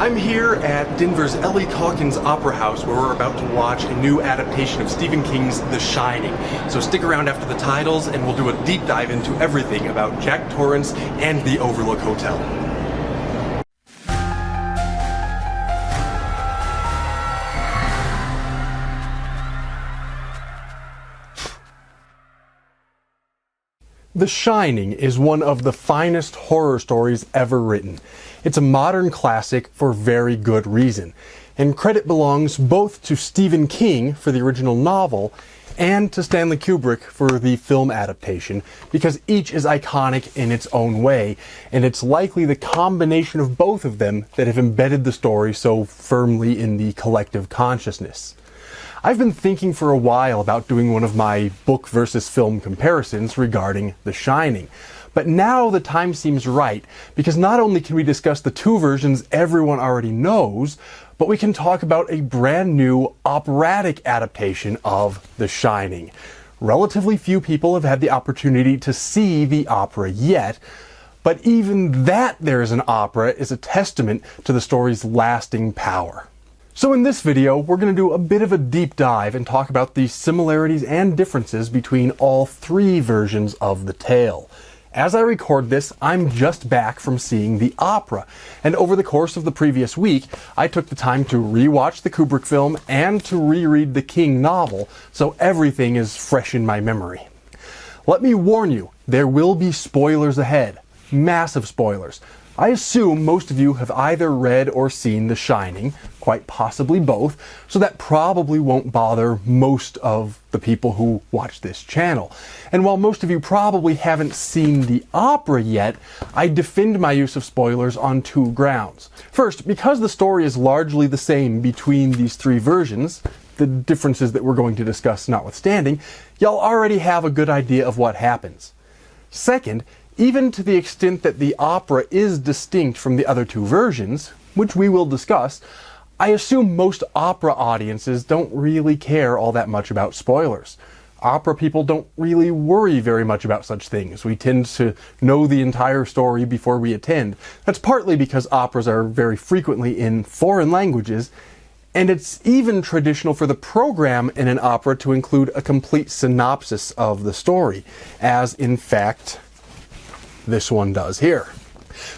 I'm here at Denver's Ellie Calkins Opera House where we're about to watch a new adaptation of Stephen King's The Shining. So stick around after the titles and we'll do a deep dive into everything about Jack Torrance and the Overlook Hotel. The Shining is one of the finest horror stories ever written. It's a modern classic for very good reason, and credit belongs both to Stephen King for the original novel and to Stanley Kubrick for the film adaptation, because each is iconic in its own way, and it's likely the combination of both of them that have embedded the story so firmly in the collective consciousness. I've been thinking for a while about doing one of my book versus film comparisons regarding The Shining. But now the time seems right, because not only can we discuss the two versions everyone already knows, but we can talk about a brand new operatic adaptation of The Shining. Relatively few people have had the opportunity to see the opera yet, but even that there is an opera is a testament to the story's lasting power. So in this video, we're going to do a bit of a deep dive and talk about the similarities and differences between all three versions of the tale. As I record this, I'm just back from seeing the opera, and over the course of the previous week, I took the time to rewatch the Kubrick film and to reread the King novel, so everything is fresh in my memory. Let me warn you, there will be spoilers ahead. Massive spoilers. I assume most of you have either read or seen The Shining, quite possibly both, so that probably won't bother most of the people who watch this channel. And while most of you probably haven't seen the opera yet, I defend my use of spoilers on two grounds. First, because the story is largely the same between these three versions, the differences that we're going to discuss notwithstanding, y'all already have a good idea of what happens. Second, even to the extent that the opera is distinct from the other two versions, which we will discuss, I assume most opera audiences don't really care all that much about spoilers. Opera people don't really worry very much about such things. We tend to know the entire story before we attend. That's partly because operas are very frequently in foreign languages, and it's even traditional for the program in an opera to include a complete synopsis of the story, as in fact this one does here.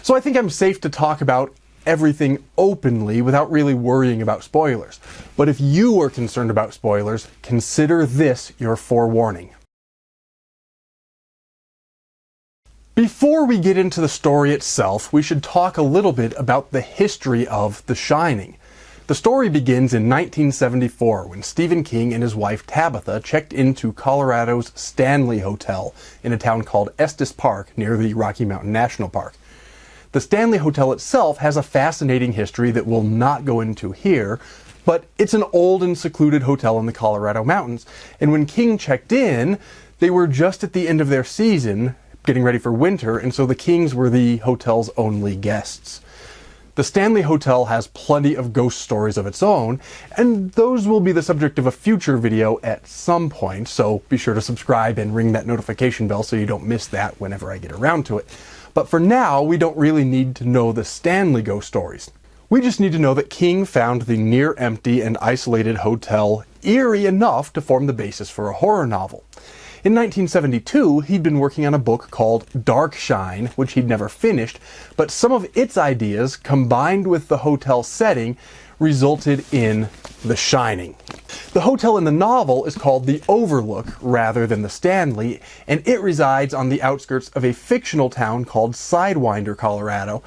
So I think I'm safe to talk about everything openly without really worrying about spoilers. But if you are concerned about spoilers, consider this your forewarning. Before we get into the story itself, we should talk a little bit about the history of The Shining. The story begins in 1974 when Stephen King and his wife Tabitha checked into Colorado's Stanley Hotel in a town called Estes Park near the Rocky Mountain National Park. The Stanley Hotel itself has a fascinating history that we'll not go into here, but it's an old and secluded hotel in the Colorado mountains, and when King checked in, they were just at the end of their season, getting ready for winter, and so the Kings were the hotel's only guests. The Stanley Hotel has plenty of ghost stories of its own, and those will be the subject of a future video at some point, so be sure to subscribe and ring that notification bell so you don't miss that whenever I get around to it. But for now, we don't really need to know the Stanley ghost stories. We just need to know that King found the near-empty and isolated hotel eerie enough to form the basis for a horror novel. In 1972, he'd been working on a book called Darkshine, which he'd never finished, but some of its ideas, combined with the hotel setting, resulted in The Shining. The hotel in the novel is called the Overlook rather than the Stanley, and it resides on the outskirts of a fictional town called Sidewinder, Colorado.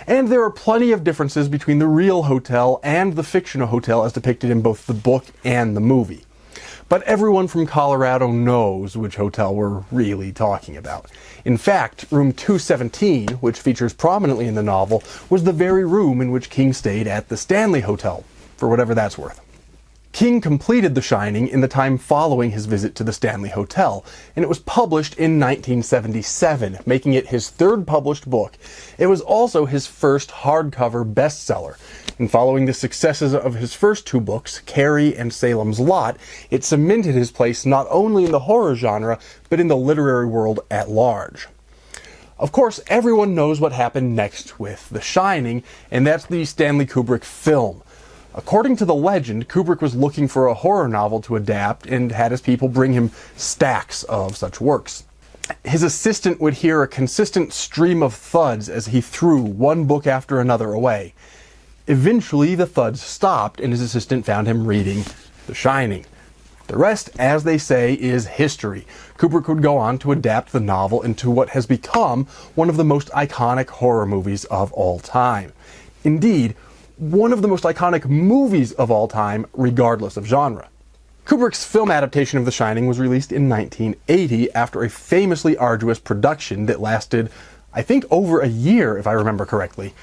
And there are plenty of differences between the real hotel and the fictional hotel as depicted in both the book and the movie. But everyone from Colorado knows which hotel we're really talking about. In fact, room 217, which features prominently in the novel, was the very room in which King stayed at the Stanley Hotel, for whatever that's worth. King completed The Shining in the time following his visit to the Stanley Hotel, and it was published in 1977, making it his third published book. It was also his first hardcover bestseller, and following the successes of his first two books, Carrie and Salem's Lot, it cemented his place not only in the horror genre, but in the literary world at large. Of course, everyone knows what happened next with The Shining, and that's the Stanley Kubrick film. According to the legend, Kubrick was looking for a horror novel to adapt and had his people bring him stacks of such works. His assistant would hear a consistent stream of thuds as he threw one book after another away. Eventually, the thuds stopped and his assistant found him reading The Shining. The rest, as they say, is history. Kubrick would go on to adapt the novel into what has become one of the most iconic horror movies of all time. Indeed, one of the most iconic movies of all time, regardless of genre. Kubrick's film adaptation of The Shining was released in 1980 after a famously arduous production that lasted, I think, over a year, if I remember correctly.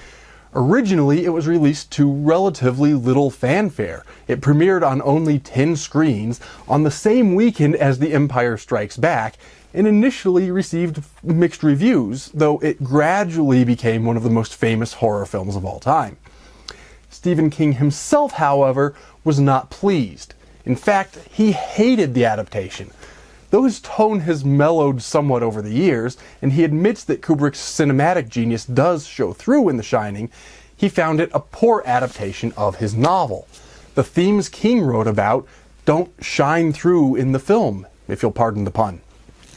Originally, it was released to relatively little fanfare. It premiered on only 10 screens on the same weekend as The Empire Strikes Back, and initially received mixed reviews, though it gradually became one of the most famous horror films of all time. Stephen King himself, however, was not pleased. In fact, he hated the adaptation. Though his tone has mellowed somewhat over the years, and he admits that Kubrick's cinematic genius does show through in The Shining, he found it a poor adaptation of his novel. The themes King wrote about don't shine through in the film, if you'll pardon the pun.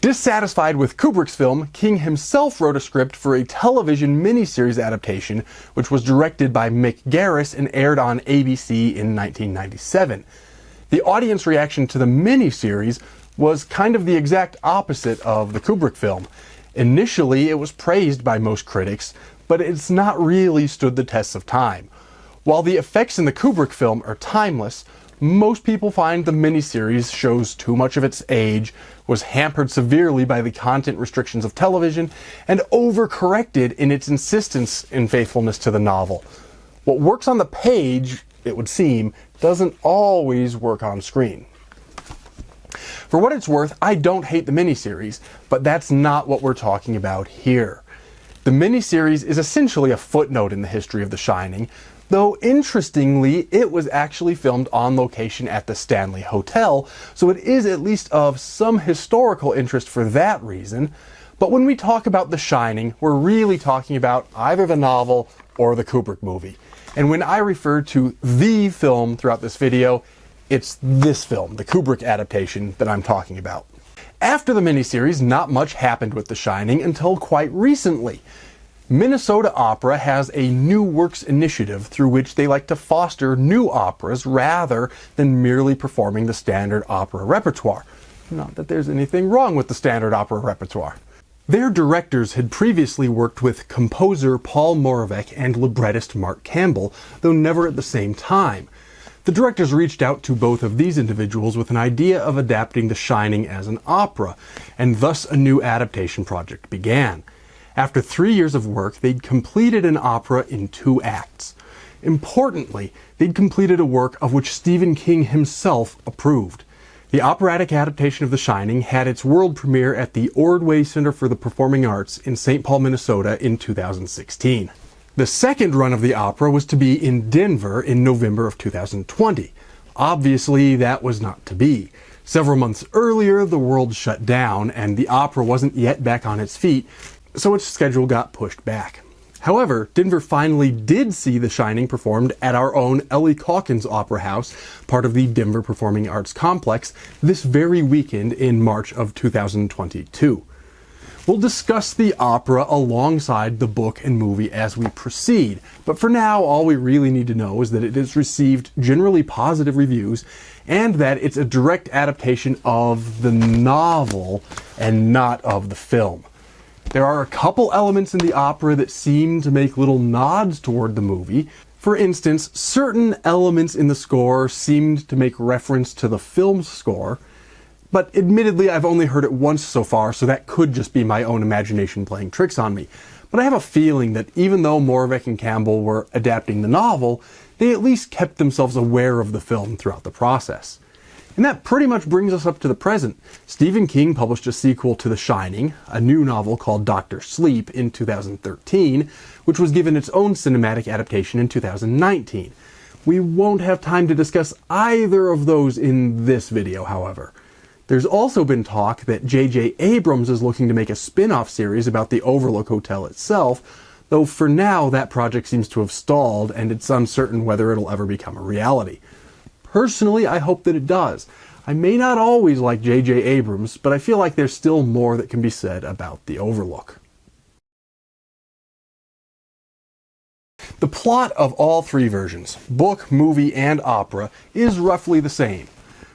Dissatisfied with Kubrick's film, King himself wrote a script for a television miniseries adaptation, which was directed by Mick Garris and aired on ABC in 1997. The audience reaction to the miniseries was kind of the exact opposite of the Kubrick film. Initially, it was praised by most critics, but it's not really stood the test of time. While the effects in the Kubrick film are timeless, most people find the miniseries shows too much of its age, was hampered severely by the content restrictions of television, and overcorrected in its insistence in faithfulness to the novel. What works on the page, it would seem, doesn't always work on screen. For what it's worth, I don't hate the miniseries, but that's not what we're talking about here. The miniseries is essentially a footnote in the history of The Shining, though interestingly, it was actually filmed on location at the Stanley Hotel, so it is at least of some historical interest for that reason. But when we talk about The Shining, we're really talking about either the novel or the Kubrick movie. And when I refer to the film throughout this video, it's this film, the Kubrick adaptation, that I'm talking about. After the miniseries, not much happened with The Shining until quite recently. Minnesota Opera has a new works initiative through which they like to foster new operas rather than merely performing the standard opera repertoire. Not that there's anything wrong with the standard opera repertoire. Their directors had previously worked with composer Paul Moravec and librettist Mark Campbell, though never at the same time. The directors reached out to both of these individuals with an idea of adapting The Shining as an opera, and thus a new adaptation project began. After 3 years of work, they'd completed an opera in 2 acts. Importantly, they'd completed a work of which Stephen King himself approved. The operatic adaptation of The Shining had its world premiere at the Ordway Center for the Performing Arts in St. Paul, Minnesota in 2016. The second run of the opera was to be in Denver in November of 2020. Obviously, that was not to be. Several months earlier, the world shut down, and the opera wasn't yet back on its feet, so its schedule got pushed back. However, Denver finally did see The Shining performed at our own Ellie Calkins Opera House, part of the Denver Performing Arts Complex, this very weekend in March of 2022. We'll discuss the opera alongside the book and movie as we proceed, but for now all we really need to know is that it has received generally positive reviews and that it's a direct adaptation of the novel and not of the film. There are a couple elements in the opera that seem to make little nods toward the movie. For instance, certain elements in the score seemed to make reference to the film's score, but admittedly I've only heard it once so far, so that could just be my own imagination playing tricks on me. But I have a feeling that even though Moravec and Campbell were adapting the novel, they at least kept themselves aware of the film throughout the process. And that pretty much brings us up to the present. Stephen King published a sequel to The Shining, a new novel called Dr. Sleep, in 2013, which was given its own cinematic adaptation in 2019. We won't have time to discuss either of those in this video, however. There's also been talk that J.J. Abrams is looking to make a spin-off series about the Overlook Hotel itself, though for now that project seems to have stalled and it's uncertain whether it'll ever become a reality. Personally, I hope that it does. I may not always like J.J. Abrams, but I feel like there's still more that can be said about the Overlook. The plot of all three versions, book, movie, and opera, is roughly the same.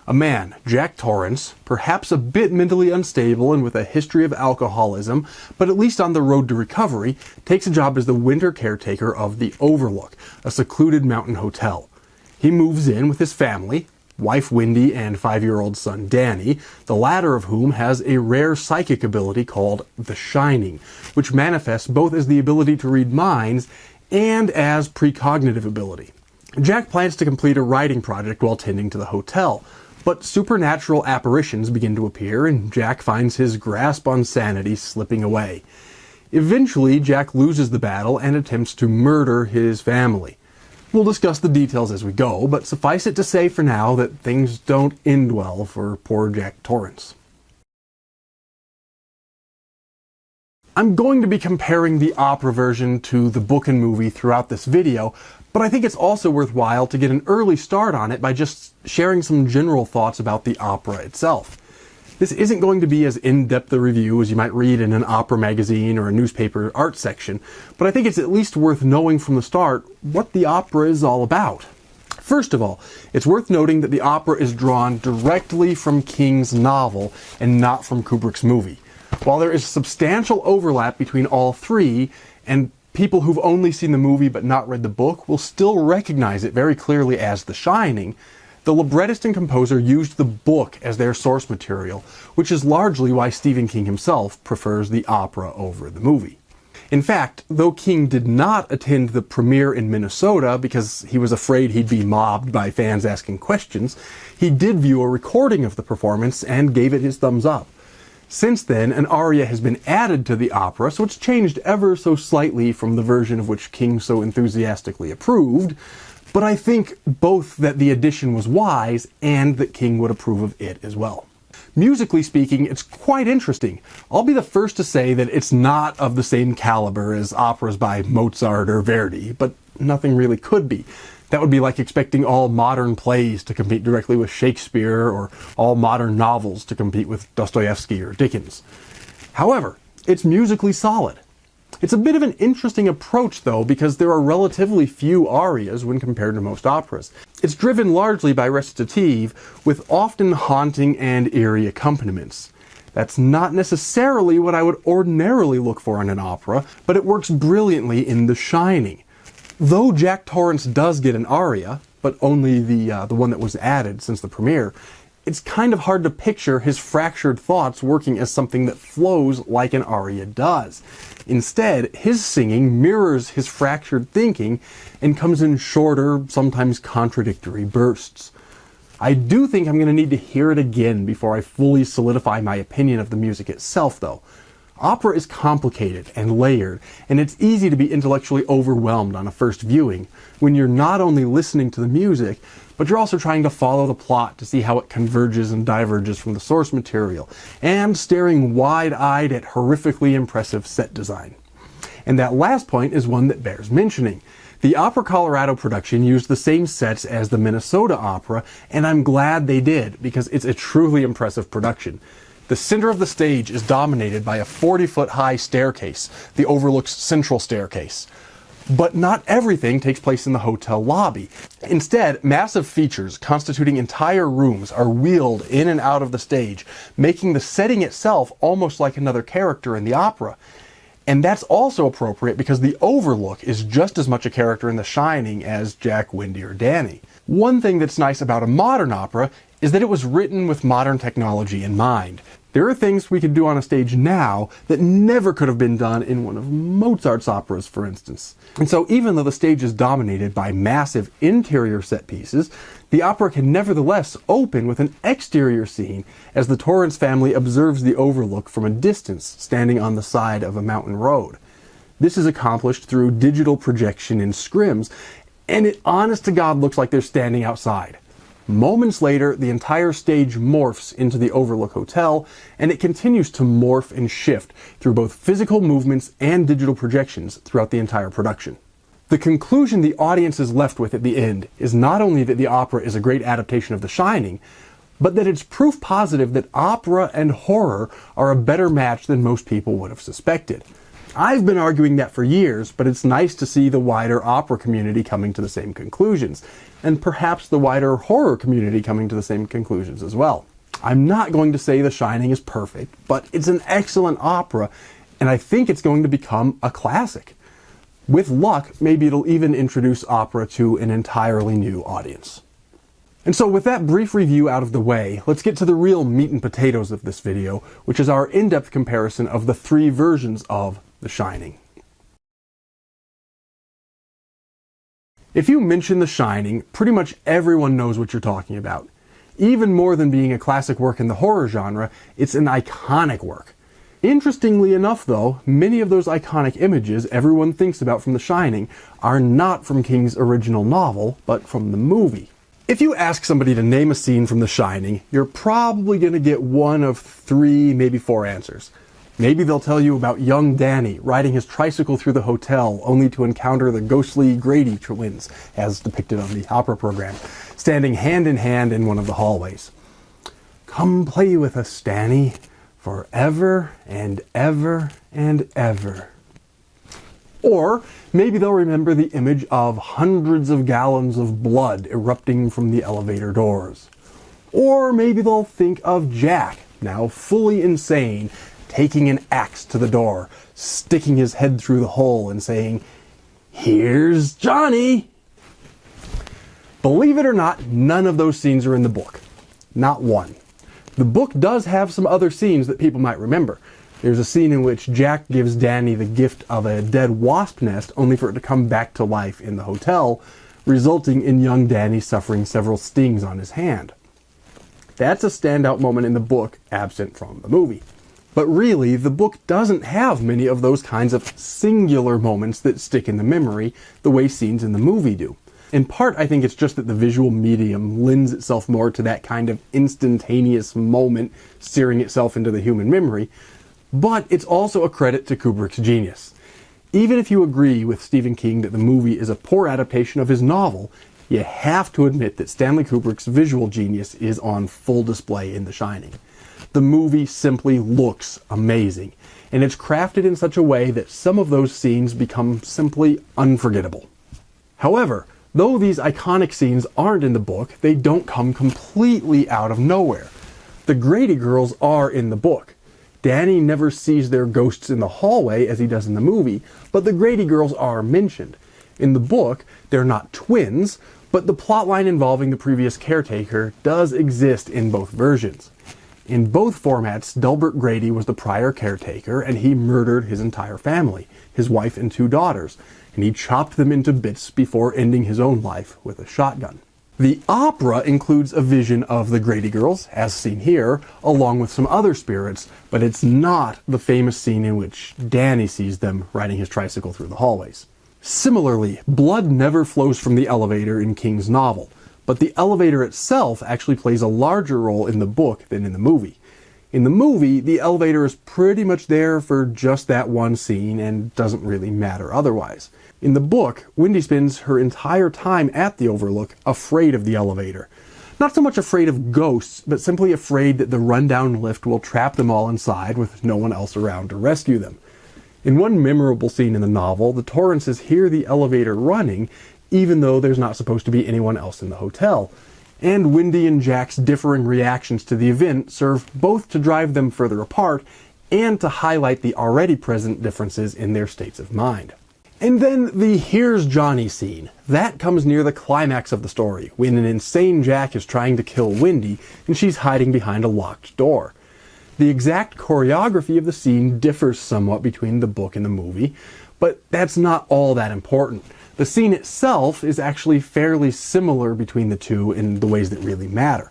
A man, Jack Torrance, perhaps a bit mentally unstable and with a history of alcoholism, but at least on the road to recovery, takes a job as the winter caretaker of the Overlook, a secluded mountain hotel. He moves in with his family, wife Wendy and 5-year-old son Danny, the latter of whom has a rare psychic ability called the Shining, which manifests both as the ability to read minds and as precognitive ability. Jack plans to complete a writing project while tending to the hotel, but supernatural apparitions begin to appear and Jack finds his grasp on sanity slipping away. Eventually, Jack loses the battle and attempts to murder his family. We'll discuss the details as we go, but suffice it to say for now that things don't end well for poor Jack Torrance. I'm going to be comparing the opera version to the book and movie throughout this video, but I think it's also worthwhile to get an early start on it by just sharing some general thoughts about the opera itself. This isn't going to be as in-depth a review as you might read in an opera magazine or a newspaper art section, but I think it's at least worth knowing from the start what the opera is all about. First of all, it's worth noting that the opera is drawn directly from King's novel and not from Kubrick's movie. While there is substantial overlap between all three, and people who've only seen the movie but not read the book will still recognize it very clearly as The Shining, the librettist and composer used the book as their source material, which is largely why Stephen King himself prefers the opera over the movie. In fact, though King did not attend the premiere in Minnesota because he was afraid he'd be mobbed by fans asking questions, he did view a recording of the performance and gave it his thumbs up. Since then, an aria has been added to the opera, so it's changed ever so slightly from the version of which King so enthusiastically approved, but I think both that the addition was wise and that King would approve of it as well. Musically speaking, it's quite interesting. I'll be the first to say that it's not of the same caliber as operas by Mozart or Verdi, but nothing really could be. That would be like expecting all modern plays to compete directly with Shakespeare or all modern novels to compete with Dostoevsky or Dickens. However, it's musically solid. It's a bit of an interesting approach, though, because there are relatively few arias when compared to most operas. It's driven largely by recitative, with often haunting and eerie accompaniments. That's not necessarily what I would ordinarily look for in an opera, but it works brilliantly in The Shining. Though Jack Torrance does get an aria, but only the one that was added since the premiere, it's kind of hard to picture his fractured thoughts working as something that flows like an aria does. Instead, his singing mirrors his fractured thinking and comes in shorter, sometimes contradictory bursts. I do think I'm going to need to hear it again before I fully solidify my opinion of the music itself, though. Opera is complicated and layered, and it's easy to be intellectually overwhelmed on a first viewing when you're not only listening to the music, but you're also trying to follow the plot to see how it converges and diverges from the source material, and staring wide-eyed at horrifically impressive set design. And that last point is one that bears mentioning. The Opera Colorado production used the same sets as the Minnesota Opera, and I'm glad they did, because it's a truly impressive production. The center of the stage is dominated by a 40-foot high staircase, the Overlook's central staircase. But not everything takes place in the hotel lobby. Instead, massive features constituting entire rooms are wheeled in and out of the stage, making the setting itself almost like another character in the opera. And that's also appropriate because the Overlook is just as much a character in The Shining as Jack, Wendy, or Danny. One thing that's nice about a modern opera is that it was written with modern technology in mind. There are things we could do on a stage now that never could have been done in one of Mozart's operas, for instance. And so even though the stage is dominated by massive interior set pieces, the opera can nevertheless open with an exterior scene as the Torrance family observes the Overlook from a distance, standing on the side of a mountain road. This is accomplished through digital projection in scrims, and it honest to God looks like they're standing outside. Moments later, the entire stage morphs into the Overlook Hotel, and it continues to morph and shift through both physical movements and digital projections throughout the entire production. The conclusion the audience is left with at the end is not only that the opera is a great adaptation of The Shining, but that it's proof positive that opera and horror are a better match than most people would have suspected. I've been arguing that for years, but it's nice to see the wider opera community coming to the same conclusions, and perhaps the wider horror community coming to the same conclusions as well. I'm not going to say The Shining is perfect, but it's an excellent opera, and I think it's going to become a classic. With luck, maybe it'll even introduce opera to an entirely new audience. And so with that brief review out of the way, let's get to the real meat and potatoes of this video, which is our in-depth comparison of the three versions of The Shining. If you mention The Shining, pretty much everyone knows what you're talking about. Even more than being a classic work in the horror genre, it's an iconic work. Interestingly enough though, many of those iconic images everyone thinks about from The Shining are not from King's original novel, but from the movie. If you ask somebody to name a scene from The Shining, you're probably going to get one of 3, maybe 4 answers. Maybe they'll tell you about young Danny riding his tricycle through the hotel only to encounter the ghostly Grady twins, as depicted on the opera program, standing hand in hand in one of the hallways. "Come play with us, Danny, forever and ever and ever." Or maybe they'll remember the image of hundreds of gallons of blood erupting from the elevator doors. Or maybe they'll think of Jack, now fully insane, taking an axe to the door, sticking his head through the hole and saying, "Here's Johnny!" Believe it or not, none of those scenes are in the book. Not one. The book does have some other scenes that people might remember. There's a scene in which Jack gives Danny the gift of a dead wasp nest only for it to come back to life in the hotel, resulting in young Danny suffering several stings on his hand. That's a standout moment in the book, absent from the movie. But really, the book doesn't have many of those kinds of singular moments that stick in the memory the way scenes in the movie do. In part, I think it's just that the visual medium lends itself more to that kind of instantaneous moment searing itself into the human memory, but it's also a credit to Kubrick's genius. Even if you agree with Stephen King that the movie is a poor adaptation of his novel, you have to admit that Stanley Kubrick's visual genius is on full display in The Shining. The movie simply looks amazing, and it's crafted in such a way that some of those scenes become simply unforgettable. However, though these iconic scenes aren't in the book, they don't come completely out of nowhere. The Grady girls are in the book. Danny never sees their ghosts in the hallway as he does in the movie, but the Grady girls are mentioned. In the book, they're not twins, but the plotline involving the previous caretaker does exist in both versions. In both formats, Delbert Grady was the prior caretaker, and he murdered his entire family, his wife and 2 daughters, and he chopped them into bits before ending his own life with a shotgun. The opera includes a vision of the Grady girls, as seen here, along with some other spirits, but it's not the famous scene in which Danny sees them riding his tricycle through the hallways. Similarly, blood never flows from the elevator in King's novel, but the elevator itself actually plays a larger role in the book than in the movie. In the movie, the elevator is pretty much there for just that one scene and doesn't really matter otherwise. In the book, Wendy spends her entire time at the Overlook afraid of the elevator. Not so much afraid of ghosts, but simply afraid that the rundown lift will trap them all inside with no one else around to rescue them. In one memorable scene in the novel, the Torrances hear the elevator running, even though there's not supposed to be anyone else in the hotel. And Wendy and Jack's differing reactions to the event serve both to drive them further apart and to highlight the already present differences in their states of mind. And then the "Here's Johnny" scene. That comes near the climax of the story, when an insane Jack is trying to kill Wendy and she's hiding behind a locked door. The exact choreography of the scene differs somewhat between the book and the movie, but that's not all that important. The scene itself is actually fairly similar between the two in the ways that really matter.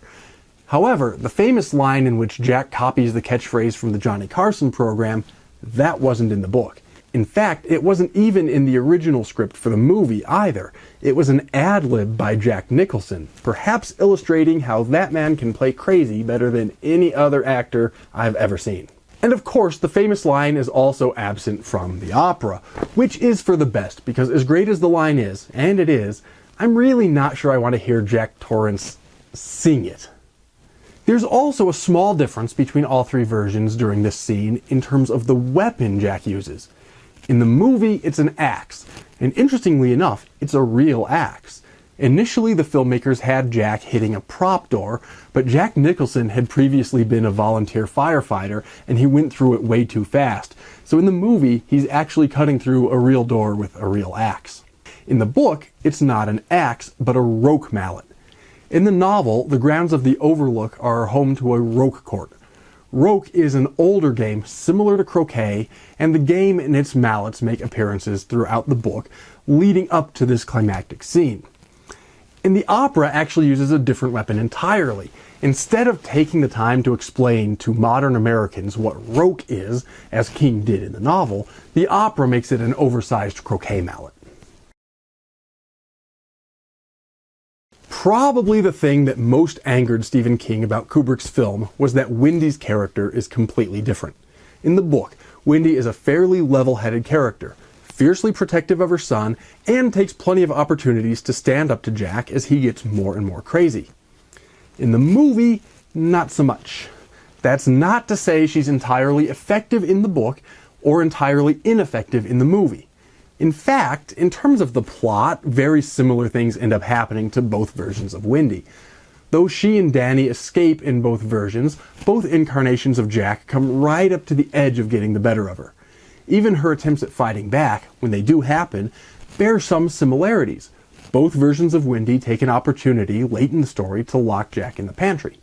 However, the famous line in which Jack copies the catchphrase from the Johnny Carson program, that wasn't in the book. In fact, it wasn't even in the original script for the movie either. It was an ad-lib by Jack Nicholson, perhaps illustrating how that man can play crazy better than any other actor I've ever seen. And of course, the famous line is also absent from the opera, which is for the best, because as great as the line is, and it is, I'm really not sure I want to hear Jack Torrance sing it. There's also a small difference between all three versions during this scene in terms of the weapon Jack uses. In the movie, it's an axe, and interestingly enough, it's a real axe. Initially, the filmmakers had Jack hitting a prop door, but Jack Nicholson had previously been a volunteer firefighter, and he went through it way too fast. So in the movie, he's actually cutting through a real door with a real axe. In the book, it's not an axe, but a roque mallet. In the novel, the grounds of the Overlook are home to a roque court. Roque is an older game similar to croquet, and the game and its mallets make appearances throughout the book, leading up to this climactic scene. And the opera actually uses a different weapon entirely. Instead of taking the time to explain to modern Americans what roque is, as King did in the novel, the opera makes it an oversized croquet mallet. Probably the thing that most angered Stephen King about Kubrick's film was that Wendy's character is completely different. In the book, Wendy is a fairly level-headed character, fiercely protective of her son, and takes plenty of opportunities to stand up to Jack as he gets more and more crazy. In the movie, not so much. That's not to say she's entirely effective in the book or entirely ineffective in the movie. In fact, in terms of the plot, very similar things end up happening to both versions of Wendy. Though she and Danny escape in both versions, both incarnations of Jack come right up to the edge of getting the better of her. Even her attempts at fighting back, when they do happen, bear some similarities. Both versions of Wendy take an opportunity late in the story to lock Jack in the pantry.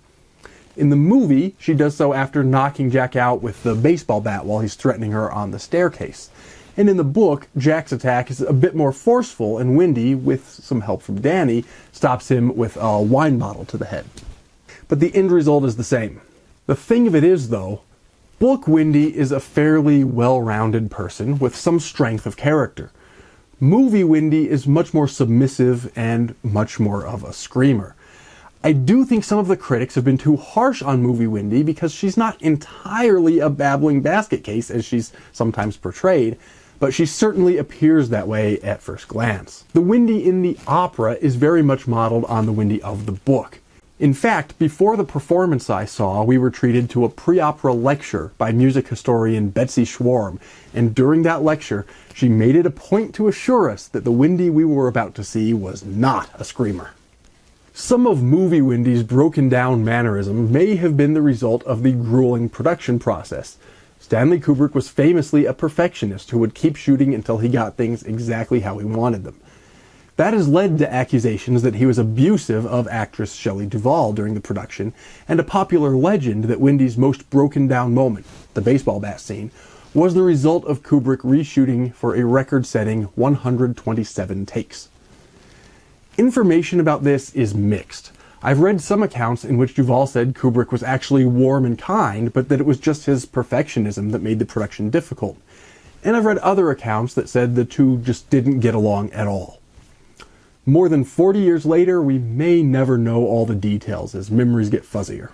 In the movie, she does so after knocking Jack out with the baseball bat while he's threatening her on the staircase. And in the book, Jack's attack is a bit more forceful, and Wendy, with some help from Danny, stops him with a wine bottle to the head. But the end result is the same. The thing of it is, though, book Wendy is a fairly well-rounded person with some strength of character. Movie Wendy is much more submissive and much more of a screamer. I do think some of the critics have been too harsh on movie Wendy because she's not entirely a babbling basket case as she's sometimes portrayed, but she certainly appears that way at first glance. The Wendy in the opera is very much modeled on the Wendy of the book. In fact, before the performance I saw, we were treated to a pre-opera lecture by music historian Betsy Schwarm, and during that lecture, she made it a point to assure us that the Wendy we were about to see was not a screamer. Some of movie Wendy's broken down mannerism may have been the result of the grueling production process. Stanley Kubrick was famously a perfectionist who would keep shooting until he got things exactly how he wanted them. That has led to accusations that he was abusive of actress Shelley Duvall during the production, and a popular legend that Wendy's most broken down moment, the baseball bat scene, was the result of Kubrick reshooting for a record-setting 127 takes. Information about this is mixed. I've read some accounts in which Duvall said Kubrick was actually warm and kind, but that it was just his perfectionism that made the production difficult. And I've read other accounts that said the two just didn't get along at all. More than 40 years later, we may never know all the details as memories get fuzzier.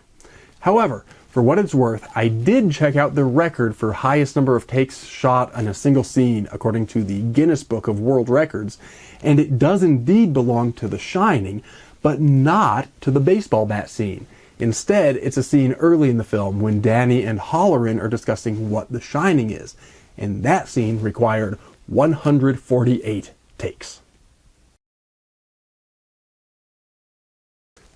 However, for what it's worth, I did check out the record for highest number of takes shot in a single scene according to the Guinness Book of World Records, and it does indeed belong to The Shining, but not to the baseball bat scene. Instead, it's a scene early in the film when Danny and Hallorann are discussing what The Shining is, and that scene required 148 takes.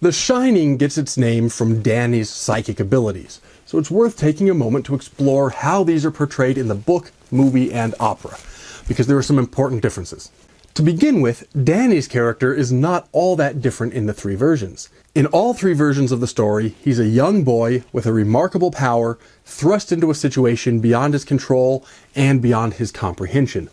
The Shining gets its name from Danny's psychic abilities, so it's worth taking a moment to explore how these are portrayed in the book, movie, and opera, because there are some important differences. To begin with, Danny's character is not all that different in the three versions. In all three versions of the story, he's a young boy with a remarkable power, thrust into a situation beyond his control and beyond his comprehension.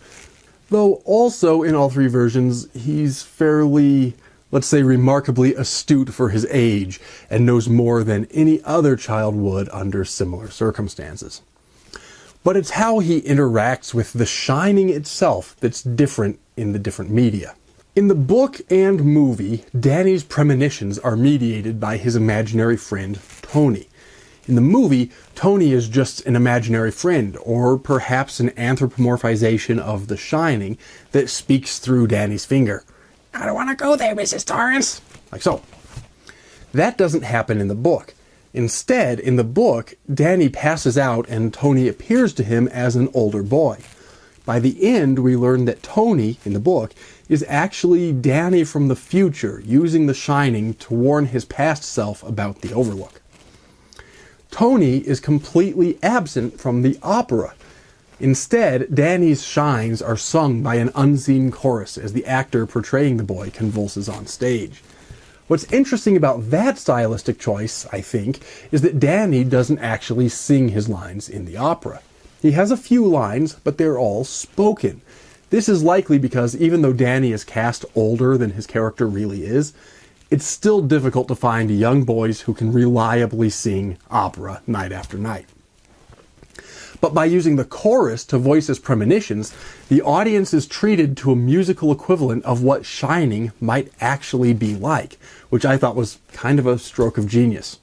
Though also in all three versions, he's fairly, let's say, remarkably astute for his age and knows more than any other child would under similar circumstances. But it's how he interacts with the shining itself that's different in the different media. In the book and movie, Danny's premonitions are mediated by his imaginary friend, Tony. In the movie, Tony is just an imaginary friend, or perhaps an anthropomorphization of the Shining that speaks through Danny's finger. I don't want to go there, Mrs. Torrance. Like so. That doesn't happen in the book. Instead, in the book, Danny passes out and Tony appears to him as an older boy. By the end, we learn that Tony, in the book, is actually Danny from the future, using the Shining to warn his past self about the Overlook. Tony is completely absent from the opera. Instead, Danny's shines are sung by an unseen chorus as the actor portraying the boy convulses on stage. What's interesting about that stylistic choice, I think, is that Danny doesn't actually sing his lines in the opera. He has a few lines, but they're all spoken. This is likely because even though Danny is cast older than his character really is, it's still difficult to find young boys who can reliably sing opera night after night. But by using the chorus to voice his premonitions, the audience is treated to a musical equivalent of what Shining might actually be like, which I thought was kind of a stroke of genius.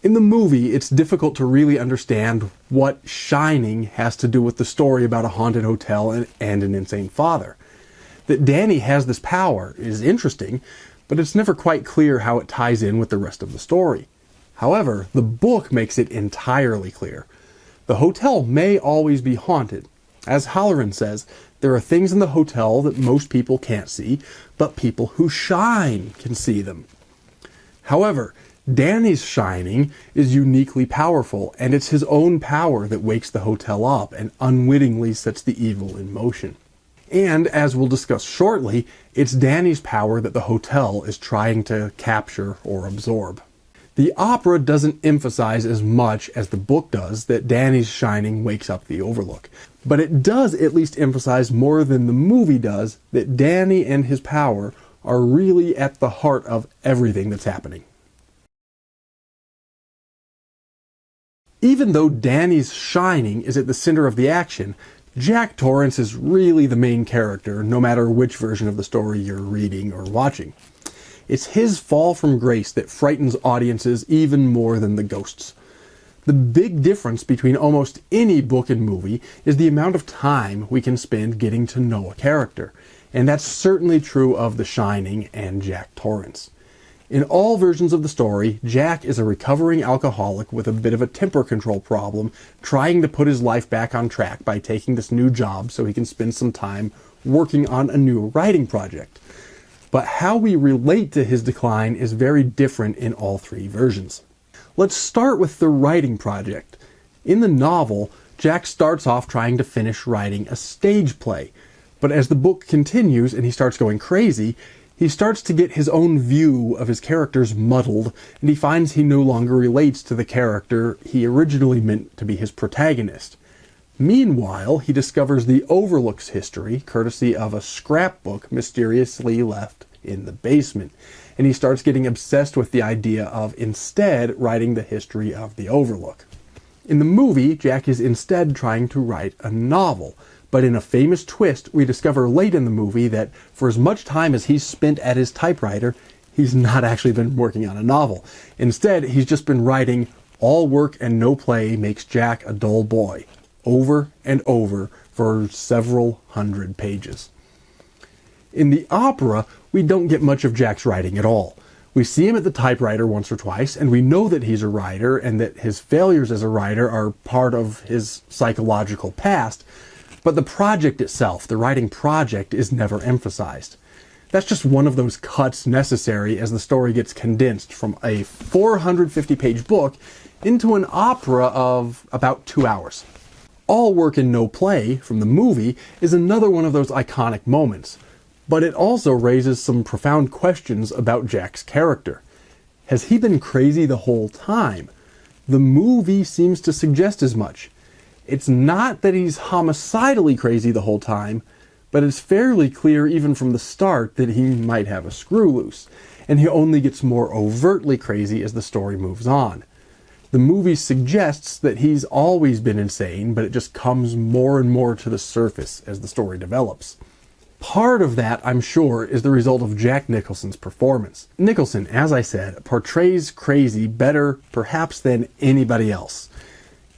In the movie, it's difficult to really understand what Shining has to do with the story about a haunted hotel and an insane father. That Danny has this power is interesting, but it's never quite clear how it ties in with the rest of the story. However, the book makes it entirely clear. The hotel may always be haunted. As Hallorann says, there are things in the hotel that most people can't see, but people who shine can see them. However, Danny's shining is uniquely powerful, and it's his own power that wakes the hotel up and unwittingly sets the evil in motion. And, as we'll discuss shortly, it's Danny's power that the hotel is trying to capture or absorb. The opera doesn't emphasize as much as the book does that Danny's shining wakes up the Overlook, but it does at least emphasize more than the movie does that Danny and his power are really at the heart of everything that's happening. Even though Danny's shining is at the center of the action, Jack Torrance is really the main character, no matter which version of the story you're reading or watching. It's his fall from grace that frightens audiences even more than the ghosts. The big difference between almost any book and movie is the amount of time we can spend getting to know a character, and that's certainly true of The Shining and Jack Torrance. In all versions of the story, Jack is a recovering alcoholic with a bit of a temper control problem, trying to put his life back on track by taking this new job so he can spend some time working on a new writing project. But how we relate to his decline is very different in all three versions. Let's start with the writing project. In the novel, Jack starts off trying to finish writing a stage play, but as the book continues and he starts going crazy, he starts to get his own view of his characters muddled, and he finds he no longer relates to the character he originally meant to be his protagonist. Meanwhile, he discovers the Overlook's history, courtesy of a scrapbook mysteriously left in the basement, and he starts getting obsessed with the idea of instead writing the history of the Overlook. In the movie, Jack is instead trying to write a novel, but in a famous twist, we discover late in the movie that for as much time as he's spent at his typewriter, he's not actually been working on a novel. Instead, he's just been writing "All work and no play makes Jack a dull boy," over and over for several hundred pages. In the opera, we don't get much of Jack's writing at all. We see him at the typewriter once or twice, and we know that he's a writer and that his failures as a writer are part of his psychological past, but the project itself, the writing project, is never emphasized. That's just one of those cuts necessary as the story gets condensed from a 450-page book into an opera of about 2 hours. All work and no play, from the movie, is another one of those iconic moments, but it also raises some profound questions about Jack's character. Has he been crazy the whole time? The movie seems to suggest as much. It's not that he's homicidally crazy the whole time, but it's fairly clear even from the start that he might have a screw loose, and he only gets more overtly crazy as the story moves on. The movie suggests that he's always been insane, but it just comes more and more to the surface as the story develops. Part of that, I'm sure, is the result of Jack Nicholson's performance. Nicholson, as I said, portrays crazy better, perhaps, than anybody else.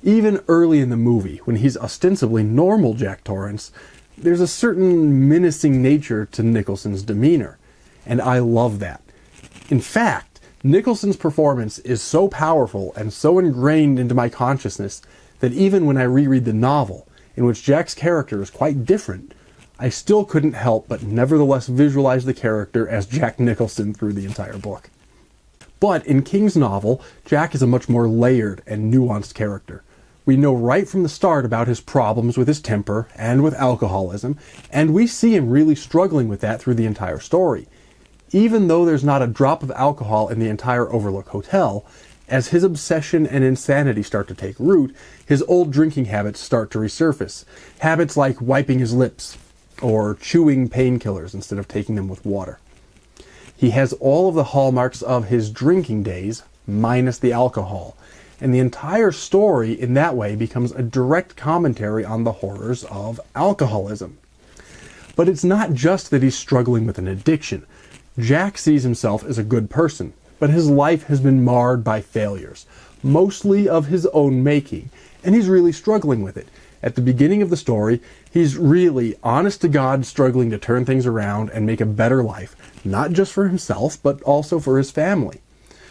Even early in the movie, when he's ostensibly normal Jack Torrance, there's a certain menacing nature to Nicholson's demeanor, and I love that. In fact, Nicholson's performance is so powerful and so ingrained into my consciousness that even when I reread the novel, in which Jack's character is quite different, I still couldn't help but nevertheless visualize the character as Jack Nicholson through the entire book. But in King's novel, Jack is a much more layered and nuanced character. We know right from the start about his problems with his temper and with alcoholism, and we see him really struggling with that through the entire story. Even though there's not a drop of alcohol in the entire Overlook Hotel, as his obsession and insanity start to take root, his old drinking habits start to resurface. Habits like wiping his lips, or chewing painkillers instead of taking them with water. He has all of the hallmarks of his drinking days, minus the alcohol, and the entire story in that way becomes a direct commentary on the horrors of alcoholism. But it's not just that he's struggling with an addiction. Jack sees himself as a good person, but his life has been marred by failures, mostly of his own making, and he's really struggling with it. At the beginning of the story, he's really, honest to God, struggling to turn things around and make a better life, not just for himself, but also for his family.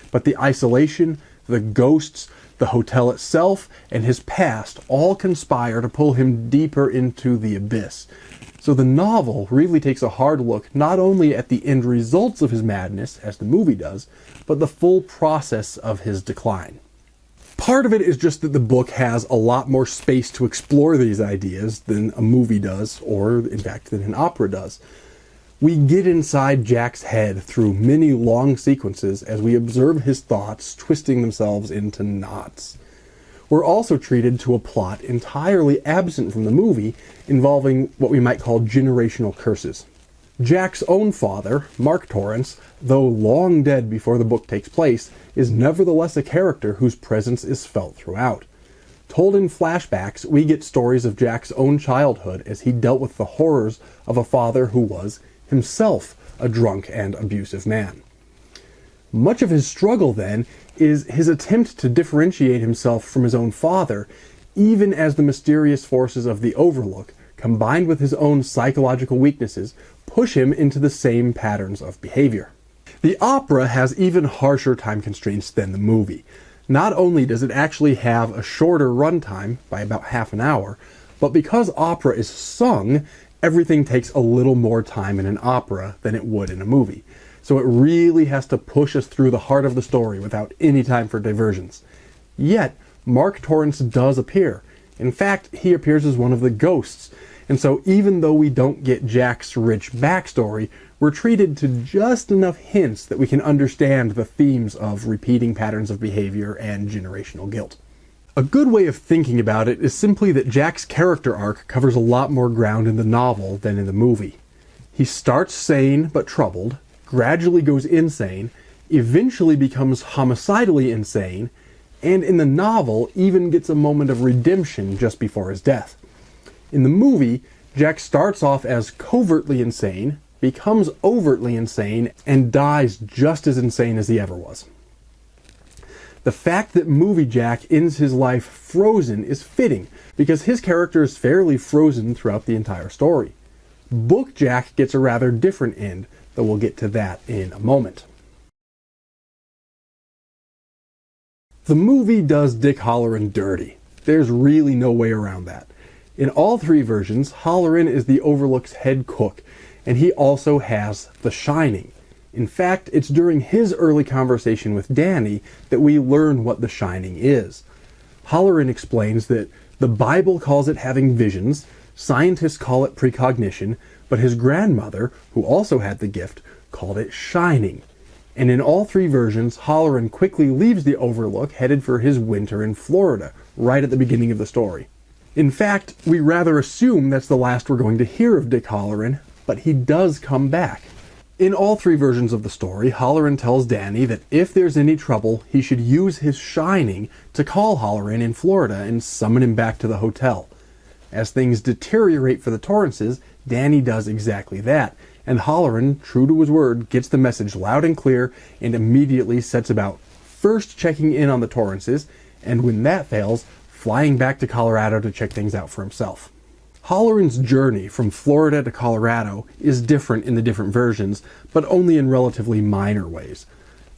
But the isolation, the ghosts, the hotel itself, and his past all conspire to pull him deeper into the abyss. So the novel really takes a hard look not only at the end results of his madness, as the movie does, but the full process of his decline. Part of it is just that the book has a lot more space to explore these ideas than a movie does, or in fact than an opera does. We get inside Jack's head through many long sequences as we observe his thoughts twisting themselves into knots. We're also treated to a plot entirely absent from the movie, involving what we might call generational curses. Jack's own father, Mark Torrance, though long dead before the book takes place, is nevertheless a character whose presence is felt throughout. Told in flashbacks, we get stories of Jack's own childhood as he dealt with the horrors of a father who was, himself, a drunk and abusive man. Much of his struggle, then, is his attempt to differentiate himself from his own father, even as the mysterious forces of the Overlook, combined with his own psychological weaknesses, push him into the same patterns of behavior. The opera has even harsher time constraints than the movie. Not only does it actually have a shorter runtime, by about half an hour, but because opera is sung, everything takes a little more time in an opera than it would in a movie. So it really has to push us through the heart of the story without any time for diversions. Yet, Mark Torrance does appear. In fact, he appears as one of the ghosts. And so even though we don't get Jack's rich backstory, we're treated to just enough hints that we can understand the themes of repeating patterns of behavior and generational guilt. A good way of thinking about it is simply that Jack's character arc covers a lot more ground in the novel than in the movie. He starts sane but troubled, gradually goes insane, eventually becomes homicidally insane, and in the novel even gets a moment of redemption just before his death. In the movie, Jack starts off as covertly insane, becomes overtly insane, and dies just as insane as he ever was. The fact that movie Jack ends his life frozen is fitting, because his character is fairly frozen throughout the entire story. Book Jack gets a rather different end, though we'll get to that in a moment. The movie does Dick Hallorann dirty. There's really no way around that. In all three versions, Hallorann is the Overlook's head cook, and he also has The Shining. In fact, it's during his early conversation with Danny that we learn what The Shining is. Hallorann explains that the Bible calls it having visions, scientists call it precognition, but his grandmother, who also had the gift, called it shining. And in all three versions, Hallorann quickly leaves the Overlook, headed for his winter in Florida, right at the beginning of the story. In fact, we rather assume that's the last we're going to hear of Dick Hallorann, but he does come back. In all three versions of the story, Hallorann tells Danny that if there's any trouble, he should use his shining to call Hallorann in Florida and summon him back to the hotel. As things deteriorate for the Torrances, Danny does exactly that, and Hallorann, true to his word, gets the message loud and clear and immediately sets about first checking in on the Torrances, and when that fails, flying back to Colorado to check things out for himself. Hallorann's journey from Florida to Colorado is different in the different versions, but only in relatively minor ways.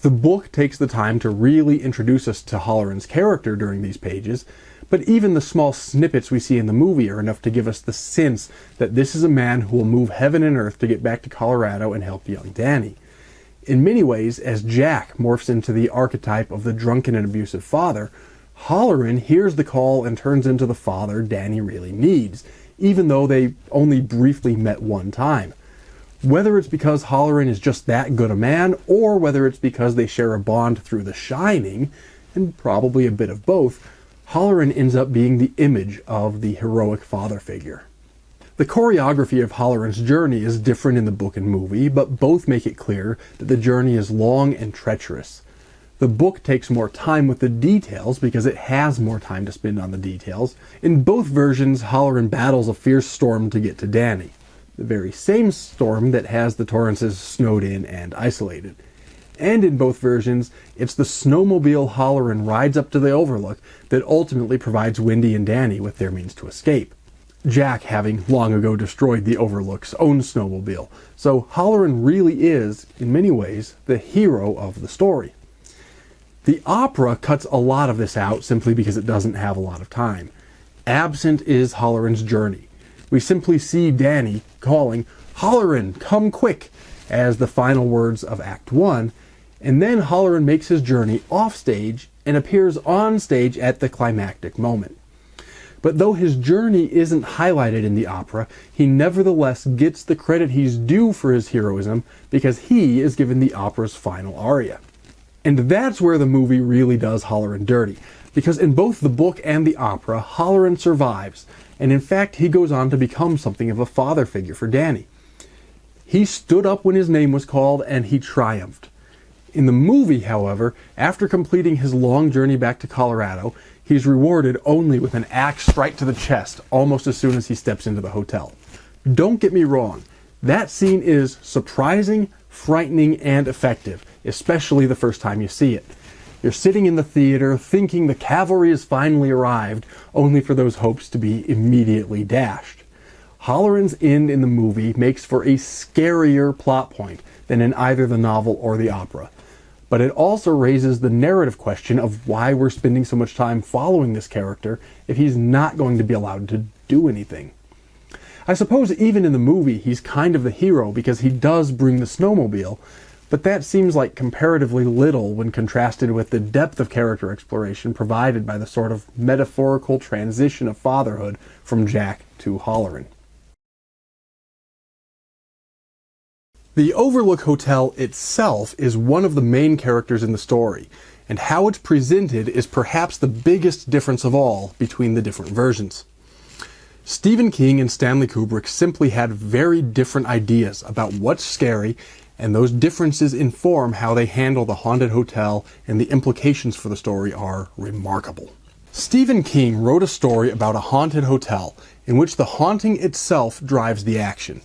The book takes the time to really introduce us to Hallorann's character during these pages, but even the small snippets we see in the movie are enough to give us the sense that this is a man who will move heaven and earth to get back to Colorado and help young Danny. In many ways, as Jack morphs into the archetype of the drunken and abusive father, Hallorann hears the call and turns into the father Danny really needs, even though they only briefly met one time. Whether it's because Hallorann is just that good a man, or whether it's because they share a bond through The Shining, and probably a bit of both, Hallorann ends up being the image of the heroic father figure. The choreography of Hallorann's journey is different in the book and movie, but both make it clear that the journey is long and treacherous. The book takes more time with the details because it has more time to spend on the details. In both versions, Hallorann battles a fierce storm to get to Danny, the very same storm that has the Torrances snowed in and isolated. And in both versions, it's the snowmobile Hallorann rides up to the Overlook that ultimately provides Wendy and Danny with their means to escape, Jack having long ago destroyed the Overlook's own snowmobile. So Hallorann really is, in many ways, the hero of the story. The opera cuts a lot of this out simply because it doesn't have a lot of time. Absent is Hallorann's journey. We simply see Danny calling, "Hallorann, come quick," as the final words of Act 1, and then Hallorann makes his journey off stage and appears on stage at the climactic moment. But though his journey isn't highlighted in the opera, he nevertheless gets the credit he's due for his heroism because he is given the opera's final aria. And that's where the movie really does Hallorann dirty, because in both the book and the opera, Hallorann survives, and in fact he goes on to become something of a father figure for Danny. He stood up when his name was called, and he triumphed. In the movie, however, after completing his long journey back to Colorado, he's rewarded only with an axe straight to the chest almost as soon as he steps into the hotel. Don't get me wrong, that scene is surprising, frightening, and effective, especially the first time you see it. You're sitting in the theater thinking the cavalry has finally arrived, only for those hopes to be immediately dashed. Hallorann's end in the movie makes for a scarier plot point than in either the novel or the opera. But it also raises the narrative question of why we're spending so much time following this character if he's not going to be allowed to do anything. I suppose even in the movie he's kind of the hero because he does bring the snowmobile, but that seems like comparatively little when contrasted with the depth of character exploration provided by the sort of metaphorical transition of fatherhood from Jack to Hallorann. The Overlook Hotel itself is one of the main characters in the story, and how it's presented is perhaps the biggest difference of all between the different versions. Stephen King and Stanley Kubrick simply had very different ideas about what's scary, and those differences inform how they handle the haunted hotel, and the implications for the story are remarkable. Stephen King wrote a story about a haunted hotel in which the haunting itself drives the action.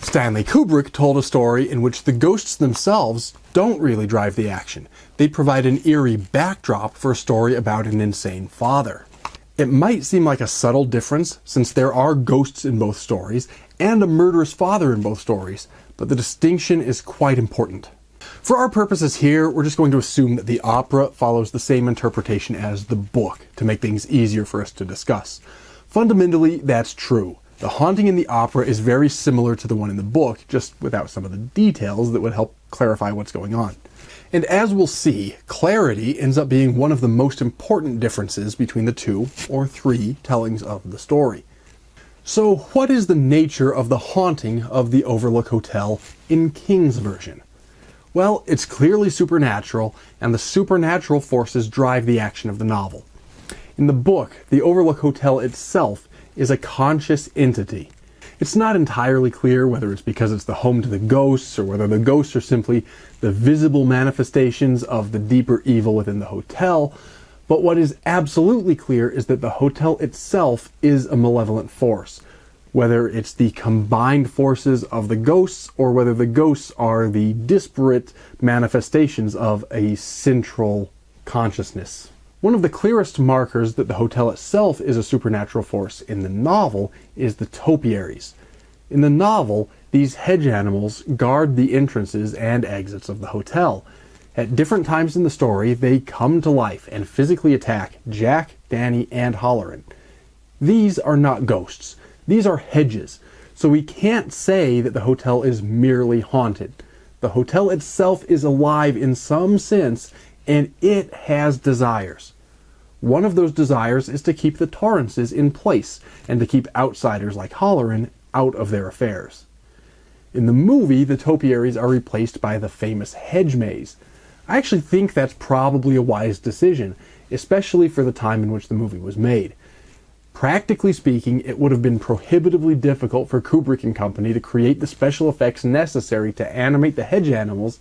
Stanley Kubrick told a story in which the ghosts themselves don't really drive the action. They provide an eerie backdrop for a story about an insane father. It might seem like a subtle difference since there are ghosts in both stories and a murderous father in both stories, but the distinction is quite important. For our purposes here, we're just going to assume that the opera follows the same interpretation as the book to make things easier for us to discuss. Fundamentally, that's true. The haunting in the opera is very similar to the one in the book, just without some of the details that would help clarify what's going on. And as we'll see, clarity ends up being one of the most important differences between the two, or three, tellings of the story. So what is the nature of the haunting of the Overlook Hotel in King's version? Well, it's clearly supernatural, and the supernatural forces drive the action of the novel. In the book, the Overlook Hotel itself is a conscious entity. It's not entirely clear whether it's because it's the home to the ghosts, or whether the ghosts are simply the visible manifestations of the deeper evil within the hotel, but what is absolutely clear is that the hotel itself is a malevolent force, whether it's the combined forces of the ghosts, or whether the ghosts are the disparate manifestations of a central consciousness. One of the clearest markers that the hotel itself is a supernatural force in the novel is the topiaries. In the novel, these hedge animals guard the entrances and exits of the hotel. At different times in the story, they come to life and physically attack Jack, Danny, and Hallorann. These are not ghosts. These are hedges, so we can't say that the hotel is merely haunted. The hotel itself is alive in some sense, and it has desires. One of those desires is to keep the Torrances in place, and to keep outsiders like Hallorann out of their affairs. In the movie, the topiaries are replaced by the famous hedge maze. I actually think that's probably a wise decision, especially for the time in which the movie was made. Practically speaking, it would have been prohibitively difficult for Kubrick and company to create the special effects necessary to animate the hedge animals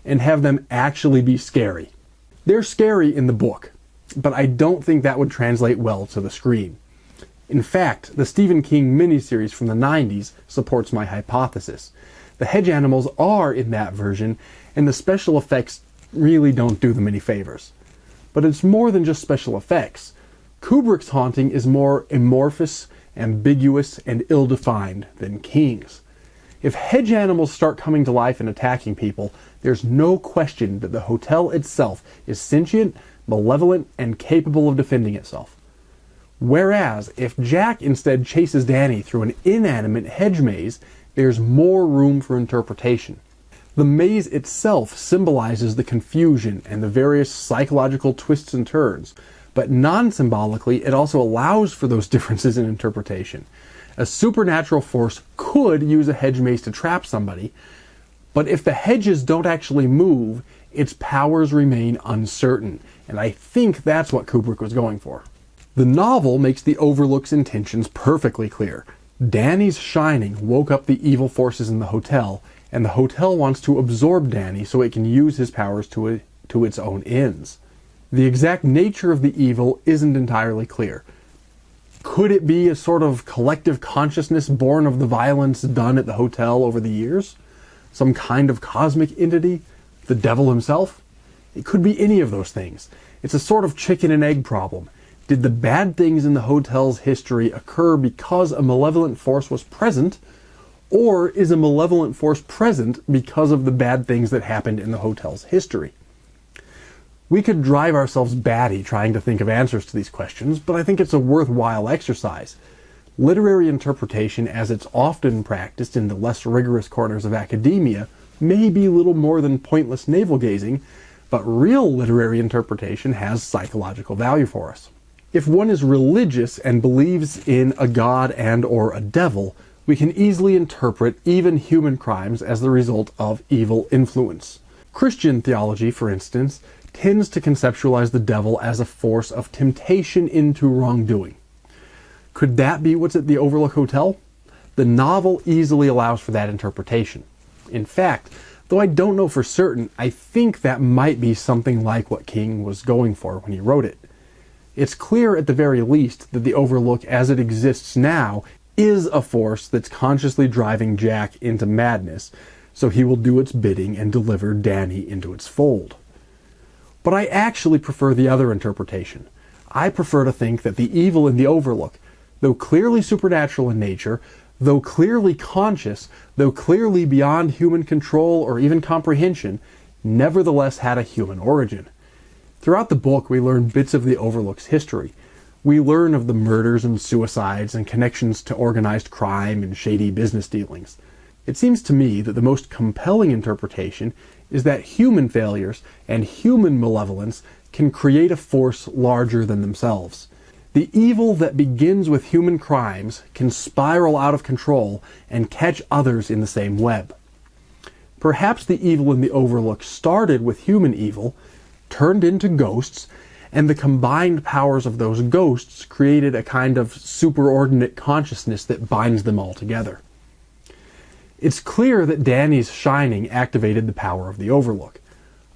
and have them actually be scary. They're scary in the book, but I don't think that would translate well to the screen. In fact, the Stephen King miniseries from the 90s supports my hypothesis. The hedge animals are in that version, and the special effects really don't do them any favors. But it's more than just special effects. Kubrick's haunting is more amorphous, ambiguous, and ill-defined than King's. If hedge animals start coming to life and attacking people, there's no question that the hotel itself is sentient, malevolent, and capable of defending itself. Whereas, if Jack instead chases Danny through an inanimate hedge maze, there's more room for interpretation. The maze itself symbolizes the confusion and the various psychological twists and turns, but non-symbolically, it also allows for those differences in interpretation. A supernatural force could use a hedge maze to trap somebody, but if the hedges don't actually move, its powers remain uncertain, and I think that's what Kubrick was going for. The novel makes the Overlook's intentions perfectly clear. Danny's shining woke up the evil forces in the hotel, and the hotel wants to absorb Danny so it can use his powers to its own ends. The exact nature of the evil isn't entirely clear. Could it be a sort of collective consciousness born of the violence done at the hotel over the years? Some kind of cosmic entity? The devil himself? It could be any of those things. It's a sort of chicken and egg problem. Did the bad things in the hotel's history occur because a malevolent force was present, or is a malevolent force present because of the bad things that happened in the hotel's history? We could drive ourselves batty trying to think of answers to these questions, but I think it's a worthwhile exercise. Literary interpretation, as it's often practiced in the less rigorous corners of academia, may be little more than pointless navel-gazing, but real literary interpretation has psychological value for us. If one is religious and believes in a god and or a devil, we can easily interpret even human crimes as the result of evil influence. Christian theology, for instance, tends to conceptualize the devil as a force of temptation into wrongdoing. Could that be what's at the Overlook Hotel? The novel easily allows for that interpretation. In fact, though I don't know for certain, I think that might be something like what King was going for when he wrote it. It's clear at the very least that the Overlook as it exists now is a force that's consciously driving Jack into madness, so he will do its bidding and deliver Danny into its fold. But I actually prefer the other interpretation. I prefer to think that the evil in the Overlook, though clearly supernatural in nature, though clearly conscious, though clearly beyond human control or even comprehension, nevertheless had a human origin. Throughout the book, we learn bits of the Overlook's history. We learn of the murders and suicides and connections to organized crime and shady business dealings. It seems to me that the most compelling interpretation is that human failures and human malevolence can create a force larger than themselves. The evil that begins with human crimes can spiral out of control and catch others in the same web. Perhaps the evil in the Overlook started with human evil, turned into ghosts, and the combined powers of those ghosts created a kind of superordinate consciousness that binds them all together. It's clear that Danny's shining activated the power of the Overlook.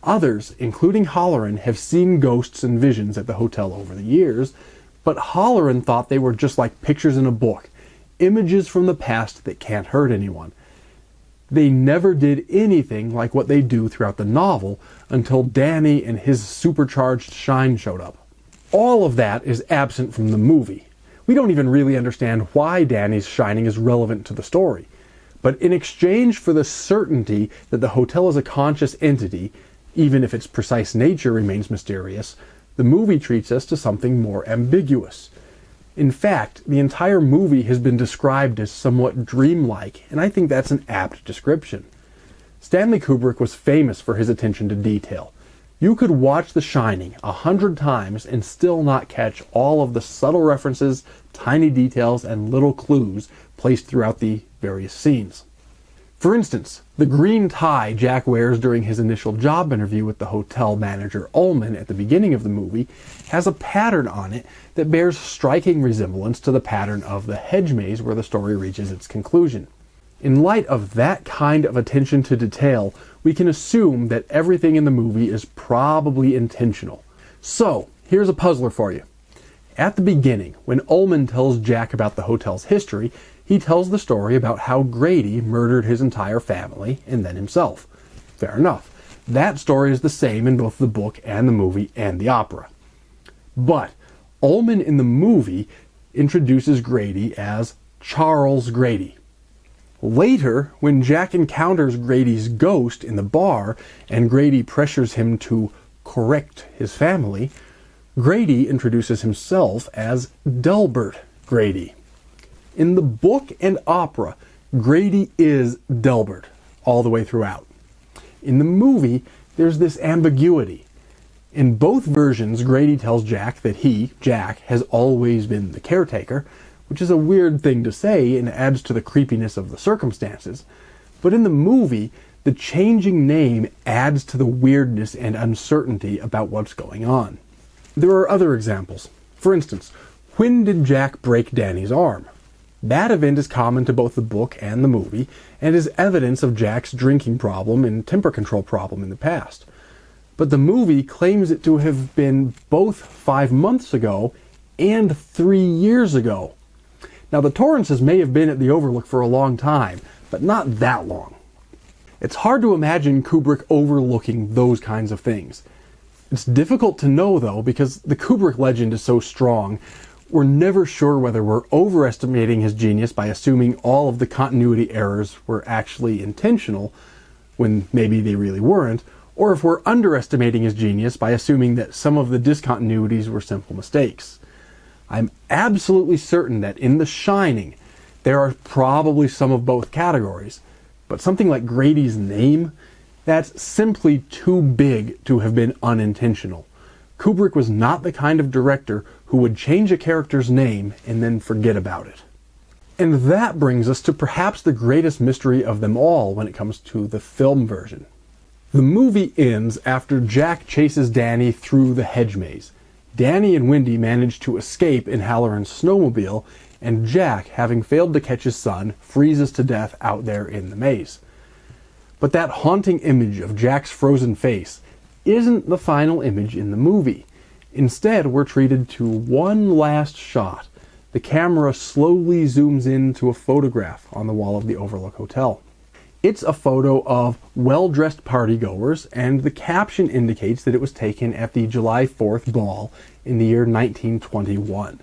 Others, including Hallorann, have seen ghosts and visions at the hotel over the years, but Hallorann thought they were just like pictures in a book, images from the past that can't hurt anyone. They never did anything like what they do throughout the novel until Danny and his supercharged shine showed up. All of that is absent from the movie. We don't even really understand why Danny's shining is relevant to the story. But in exchange for the certainty that the hotel is a conscious entity, even if its precise nature remains mysterious, the movie treats us to something more ambiguous. In fact, the entire movie has been described as somewhat dreamlike, and I think that's an apt description. Stanley Kubrick was famous for his attention to detail. You could watch The Shining 100 times and still not catch all of the subtle references, tiny details, and little clues placed throughout the various scenes. For instance, the green tie Jack wears during his initial job interview with the hotel manager Ullman at the beginning of the movie has a pattern on it that bears striking resemblance to the pattern of the hedge maze where the story reaches its conclusion. In light of that kind of attention to detail, we can assume that everything in the movie is probably intentional. So, here's a puzzler for you. At the beginning, when Ullman tells Jack about the hotel's history, he tells the story about how Grady murdered his entire family and then himself. Fair enough. That story is the same in both the book and the movie and the opera. But Ullman in the movie introduces Grady as Charles Grady. Later, when Jack encounters Grady's ghost in the bar and Grady pressures him to correct his family, Grady introduces himself as Delbert Grady. In the book and opera, Grady is Delbert all the way throughout. In the movie, there's this ambiguity. In both versions, Grady tells Jack that he, Jack, has always been the caretaker, which is a weird thing to say and adds to the creepiness of the circumstances. But in the movie, the changing name adds to the weirdness and uncertainty about what's going on. There are other examples. For instance, when did Jack break Danny's arm? That event is common to both the book and the movie, and is evidence of Jack's drinking problem and temper control problem in the past. But the movie claims it to have been both 5 months ago and 3 years ago. Now, the Torrances may have been at the Overlook for a long time, but not that long. It's hard to imagine Kubrick overlooking those kinds of things. It's difficult to know, though, because the Kubrick legend is so strong. We're never sure whether we're overestimating his genius by assuming all of the continuity errors were actually intentional, when maybe they really weren't, or if we're underestimating his genius by assuming that some of the discontinuities were simple mistakes. I'm absolutely certain that in The Shining, there are probably some of both categories, but something like Grady's name, that's simply too big to have been unintentional. Kubrick was not the kind of director who would change a character's name and then forget about it. And that brings us to perhaps the greatest mystery of them all when it comes to the film version. The movie ends after Jack chases Danny through the hedge maze. Danny and Wendy manage to escape in Hallorann's snowmobile, and Jack, having failed to catch his son, freezes to death out there in the maze. But that haunting image of Jack's frozen face isn't the final image in the movie. Instead, we're treated to one last shot. The camera slowly zooms into a photograph on the wall of the Overlook Hotel. It's a photo of well-dressed partygoers, and the caption indicates that it was taken at the July 4th ball in the year 1921.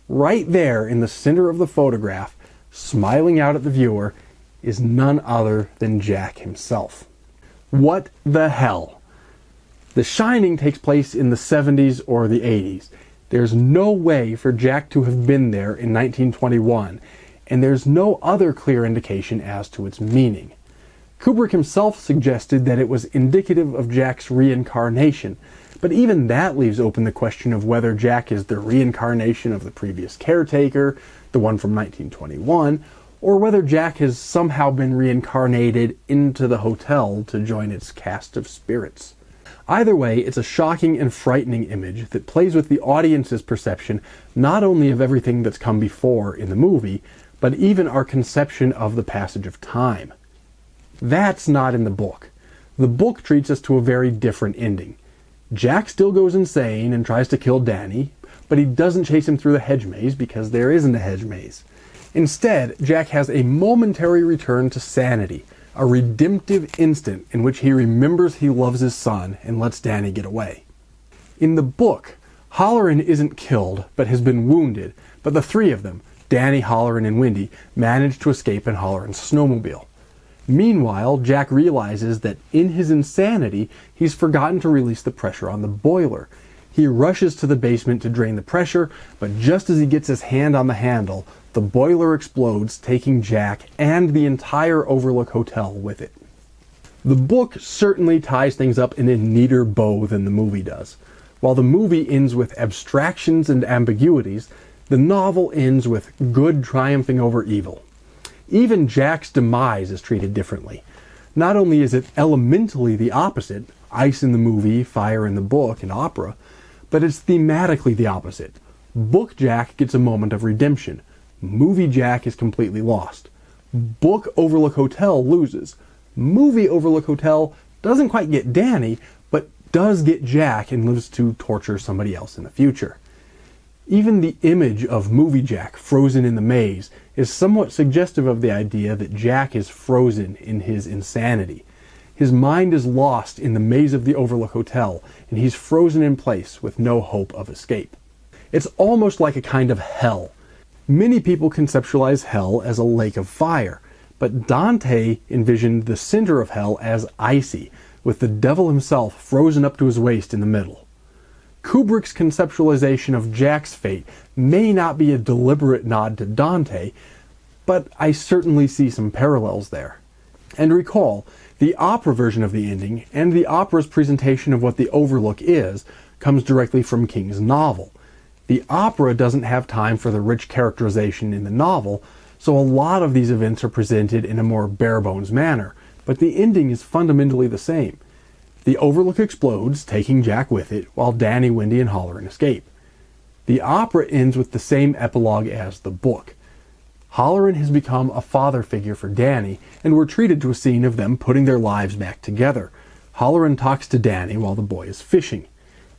Right there in the center of the photograph, smiling out at the viewer, is none other than Jack himself. What the hell? The Shining takes place in the 70s or the 80s. There's no way for Jack to have been there in 1921, and there's no other clear indication as to its meaning. Kubrick himself suggested that it was indicative of Jack's reincarnation, but even that leaves open the question of whether Jack is the reincarnation of the previous caretaker, the one from 1921, or whether Jack has somehow been reincarnated into the hotel to join its cast of spirits. Either way, it's a shocking and frightening image that plays with the audience's perception not only of everything that's come before in the movie, but even our conception of the passage of time. That's not in the book. The book treats us to a very different ending. Jack still goes insane and tries to kill Danny, but he doesn't chase him through the hedge maze because there isn't a hedge maze. Instead, Jack has a momentary return to sanity, a redemptive instant in which he remembers he loves his son and lets Danny get away. In the book, Hallorann isn't killed, but has been wounded, but the three of them, Danny, Hallorann, and Wendy, manage to escape in Hallorann's snowmobile. Meanwhile, Jack realizes that in his insanity, he's forgotten to release the pressure on the boiler. He rushes to the basement to drain the pressure, but just as he gets his hand on the handle, the boiler explodes, taking Jack and the entire Overlook Hotel with it. The book certainly ties things up in a neater bow than the movie does. While the movie ends with abstractions and ambiguities, the novel ends with good triumphing over evil. Even Jack's demise is treated differently. Not only is it elementally the opposite, ice in the movie, fire in the book and opera, but it's thematically the opposite. Book Jack gets a moment of redemption. Movie Jack is completely lost. Book Overlook Hotel loses. Movie Overlook Hotel doesn't quite get Danny, but does get Jack and lives to torture somebody else in the future. Even the image of Movie Jack frozen in the maze is somewhat suggestive of the idea that Jack is frozen in his insanity. His mind is lost in the maze of the Overlook Hotel, and he's frozen in place with no hope of escape. It's almost like a kind of hell. Many people conceptualize hell as a lake of fire, but Dante envisioned the center of hell as icy, with the devil himself frozen up to his waist in the middle. Kubrick's conceptualization of Jack's fate may not be a deliberate nod to Dante, but I certainly see some parallels there. And recall, the opera version of the ending and the opera's presentation of what the Overlook is comes directly from King's novel. The opera doesn't have time for the rich characterization in the novel, so a lot of these events are presented in a more bare-bones manner, but the ending is fundamentally the same. The Overlook explodes, taking Jack with it, while Danny, Wendy, and Hallorann escape. The opera ends with the same epilogue as the book. Hallorann has become a father figure for Danny, and we're treated to a scene of them putting their lives back together. Hallorann talks to Danny while the boy is fishing.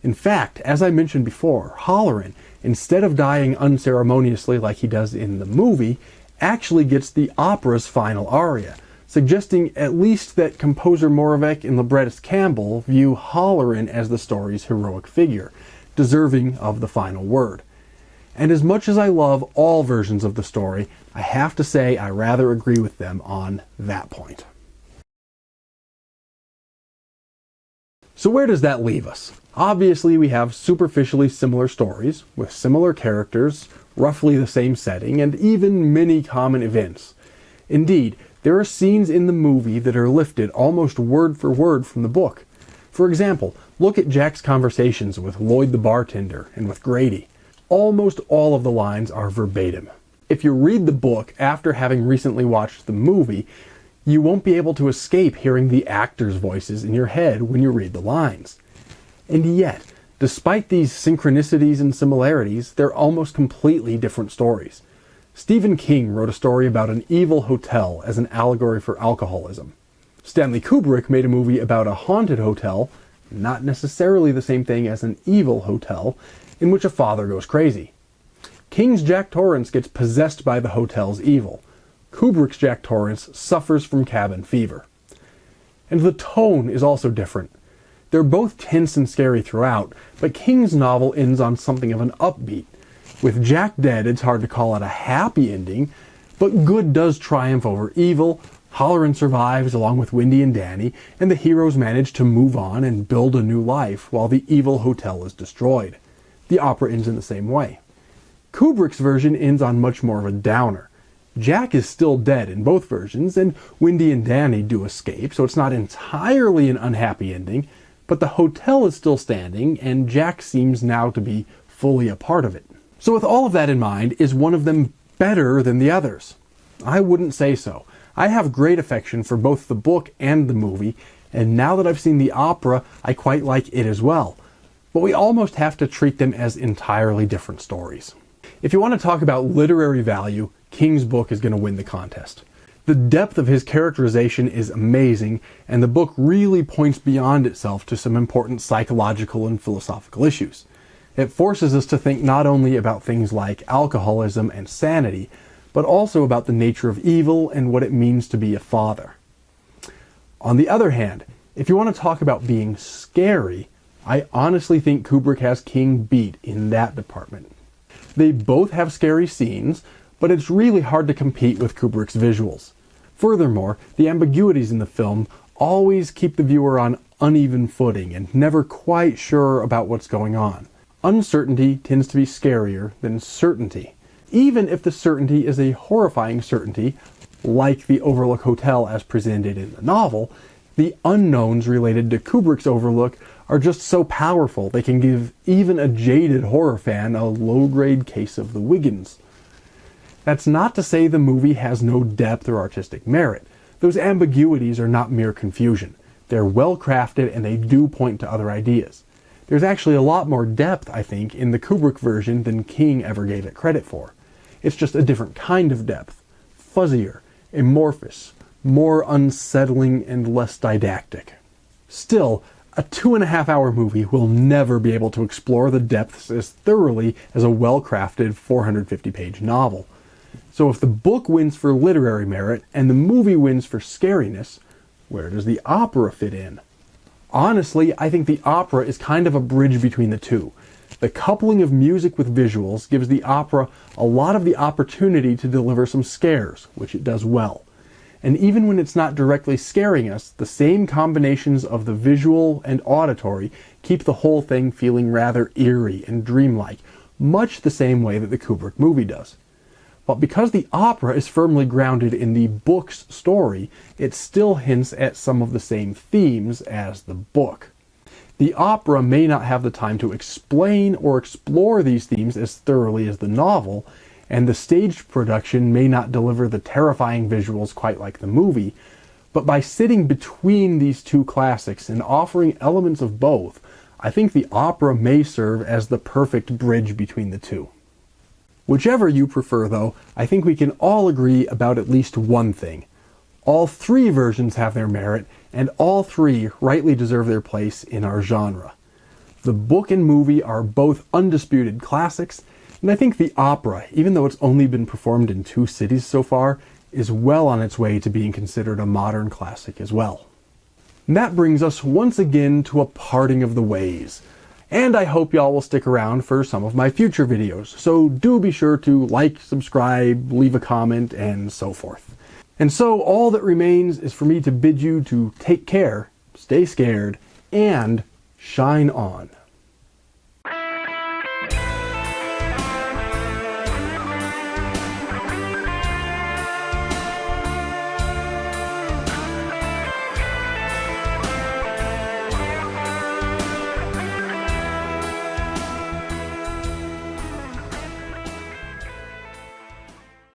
In fact, as I mentioned before, Hallorann, instead of dying unceremoniously like he does in the movie, actually gets the opera's final aria, suggesting at least that composer Moravec and librettist Campbell view Hallorann as the story's heroic figure, deserving of the final word. And as much as I love all versions of the story, I have to say I rather agree with them on that point. So where does that leave us? Obviously we have superficially similar stories, with similar characters, roughly the same setting, and even many common events. Indeed, there are scenes in the movie that are lifted almost word for word from the book. For example, look at Jack's conversations with Lloyd the bartender and with Grady. Almost all of the lines are verbatim. If you read the book after having recently watched the movie, you won't be able to escape hearing the actors' voices in your head when you read the lines. And yet, despite these synchronicities and similarities, they're almost completely different stories. Stephen King wrote a story about an evil hotel as an allegory for alcoholism. Stanley Kubrick made a movie about a haunted hotel, not necessarily the same thing as an evil hotel, in which a father goes crazy. King's Jack Torrance gets possessed by the hotel's evil. Kubrick's Jack Torrance suffers from cabin fever. And the tone is also different. They're both tense and scary throughout, but King's novel ends on something of an upbeat. With Jack dead, it's hard to call it a happy ending, but good does triumph over evil, Hallorann survives along with Wendy and Danny, and the heroes manage to move on and build a new life while the evil hotel is destroyed. The opera ends in the same way. Kubrick's version ends on much more of a downer. Jack is still dead in both versions, and Wendy and Danny do escape, so it's not entirely an unhappy ending, but the hotel is still standing, and Jack seems now to be fully a part of it. So with all of that in mind, is one of them better than the others? I wouldn't say so. I have great affection for both the book and the movie, and now that I've seen the opera, I quite like it as well. But we almost have to treat them as entirely different stories. If you want to talk about literary value, King's book is going to win the contest. The depth of his characterization is amazing, and the book really points beyond itself to some important psychological and philosophical issues. It forces us to think not only about things like alcoholism and sanity, but also about the nature of evil and what it means to be a father. On the other hand, if you want to talk about being scary, I honestly think Kubrick has King beat in that department. They both have scary scenes, but it's really hard to compete with Kubrick's visuals. Furthermore, the ambiguities in the film always keep the viewer on uneven footing and never quite sure about what's going on. Uncertainty tends to be scarier than certainty, even if the certainty is a horrifying certainty, like the Overlook Hotel as presented in the novel. The unknowns related to Kubrick's Overlook are just so powerful they can give even a jaded horror fan a low-grade case of the Wiggins. That's not to say the movie has no depth or artistic merit. Those ambiguities are not mere confusion. They're well crafted and they do point to other ideas. There's actually a lot more depth, I think, in the Kubrick version than King ever gave it credit for. It's just a different kind of depth. Fuzzier, amorphous, more unsettling, and less didactic. Still, a 2.5-hour movie will never be able to explore the depths as thoroughly as a well-crafted 450-page novel. So if the book wins for literary merit and the movie wins for scariness, where does the opera fit in? Honestly, I think the opera is kind of a bridge between the two. The coupling of music with visuals gives the opera a lot of the opportunity to deliver some scares, which it does well. And even when it's not directly scaring us, the same combinations of the visual and auditory keep the whole thing feeling rather eerie and dreamlike, much the same way that the Kubrick movie does. But because the opera is firmly grounded in the book's story, it still hints at some of the same themes as the book. The opera may not have the time to explain or explore these themes as thoroughly as the novel, and the staged production may not deliver the terrifying visuals quite like the movie, but by sitting between these two classics and offering elements of both, I think the opera may serve as the perfect bridge between the two. Whichever you prefer, though, I think we can all agree about at least one thing. All three versions have their merit, and all three rightly deserve their place in our genre. The book and movie are both undisputed classics, and I think the opera, even though it's only been performed in 2 cities so far, is well on its way to being considered a modern classic as well. And that brings us once again to a parting of the ways. And I hope y'all will stick around for some of my future videos, so do be sure to like, subscribe, leave a comment, and so forth. And so all that remains is for me to bid you to take care, stay scared, and shine on.